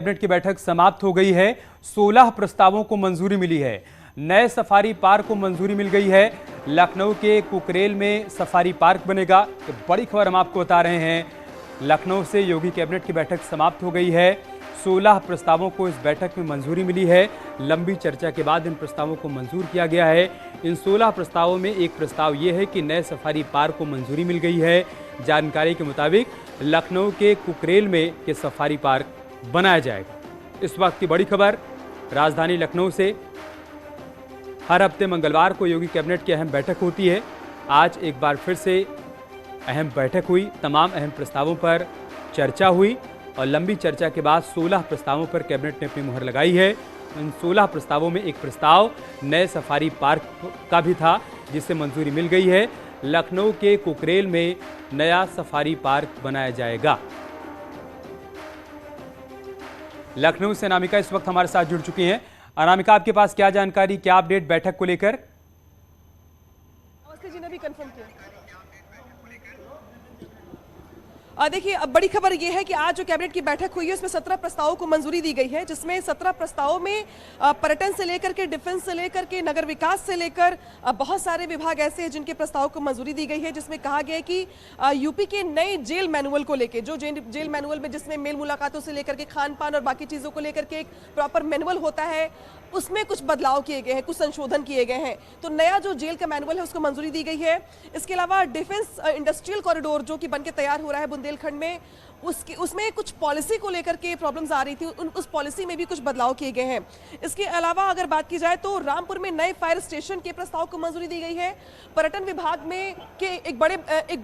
Cabinet की बैठक समाप्त हो गई है। 16 प्रस्तावों को मंजूरी मिली है। नए सफारी पार्क को मंजूरी मिल गई है। लखनऊ के कुकरेल में सफारी पार्क बनेगा। तो बड़ी खबर हम आपको बता रहे हैं। लखनऊ से योगी कैबिनेट की बैठक समाप्त हो गई है। 16 प्रस्तावों को इस बैठक में मंजूरी मिली है। लंबी चर्चा के बाद इन प्रस्तावों को मंजूर किया गया है। इन 16 प्रस्तावों में एक प्रस्ताव ये है कि नए सफारी पार्क को मंजूरी मिल गई है। जानकारी के मुताबिक लखनऊ के कुकरेल में ये सफारी पार्क बनाया जाएगा। इस वक्त की बड़ी खबर राजधानी लखनऊ से। हर हफ्ते मंगलवार को योगी कैबिनेट की अहम बैठक होती है। आज एक बार फिर से अहम बैठक हुई। तमाम अहम प्रस्तावों पर चर्चा हुई और लंबी चर्चा के बाद 16 प्रस्तावों पर कैबिनेट ने अपनी मुहर लगाई है। इन 16 प्रस्तावों में एक प्रस्ताव नए सफारी पार्क का भी था, जिसे मंजूरी मिल गई है। लखनऊ के कुकरेल में नया सफारी पार्क बनाया जाएगा। लखनऊ से अनामिका इस वक्त हमारे साथ जुड़ चुकी हैं। अनामिका, आपके पास क्या जानकारी, क्या अपडेट बैठक को लेकर? नमस्ते जी ने भी कंफर्म किया। देखिए, अब बड़ी खबर यह है कि आज जो कैबिनेट की बैठक हुई है उसमें 17 प्रस्तावों को मंजूरी दी गई है, जिसमें 17 प्रस्तावों में पर्यटन से लेकर के, डिफेंस से लेकर के, नगर विकास से लेकर बहुत सारे विभाग ऐसे हैं जिनके प्रस्तावों को मंजूरी दी गई है। जिसमें कहा गया है कि यूपी के नए जेल मैनुअल को लेकर, जो जेल मैनुअल में जिसमें मेल मुलाकातों से लेकर के खान पान और बाकी चीज़ों को लेकर के एक प्रॉपर मैनुअल होता है, उसमें कुछ बदलाव किए गए हैं, कुछ संशोधन किए गए हैं। तो नया जो जेल का मैनुअल है उसको मंजूरी दी गई है। इसके अलावा डिफेंस इंडस्ट्रियल कॉरिडोर जो कि बनके तैयार हो रहा है बुंदेलखंड में, उसमें कुछ पॉलिसी को लेकर के प्रॉब्लम्स आ रही थी, उस पॉलिसी में भी कुछ बदलाव किए गए हैं। इसके अलावा अगर बात की जाए तो रामपुर में नए फायर स्टेशन के प्रस्ताव को मंजूरी दी गई है। पर्यटन विभाग में के एक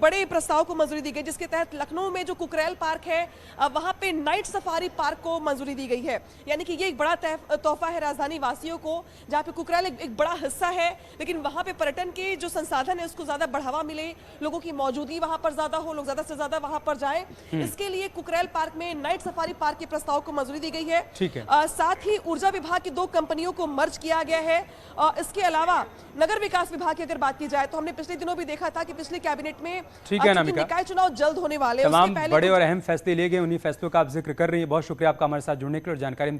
बड़े प्रस्ताव को मंजूरी दी गई, जिसके तहत लखनऊ में जो कुकरेल पार्क है वहां पे नाइट सफारी पार्क को मंजूरी दी गई है। यानी कि ये एक बड़ा तोहफा है राजधानी वासियों को, जहाँ पे कुकरेल एक बड़ा हिस्सा है, लेकिन वहां पे पर्यटन के जो संसाधन है उसको ज्यादा बढ़ावा मिले, लोगों की मौजूदगी वहां पर ज्यादा हो, लोग ज्यादा से ज्यादा वहां पर जाए। इसके लिए कुकरेल पार्क में नाइट सफारी पार्क के प्रस्ताव को मंजूरी दी गई है। ठीक है। साथ ही ऊर्जा विभाग की 2 कंपनियों को मर्ज किया गया है। इसके अलावा नगर विकास विभाग की अगर बात की जाए तो हमने पिछले दिनों भी देखा था कि पिछले कैबिनेट में निकाय चुनाव जल्द होने वाले, तमाम बड़े और अहम फैसले लिए गए, उन्हीं फैसलों का आप जिक्र कर रही है। बहुत शुक्रिया आपका हमारे साथ जुड़ने के लिए और जानकारी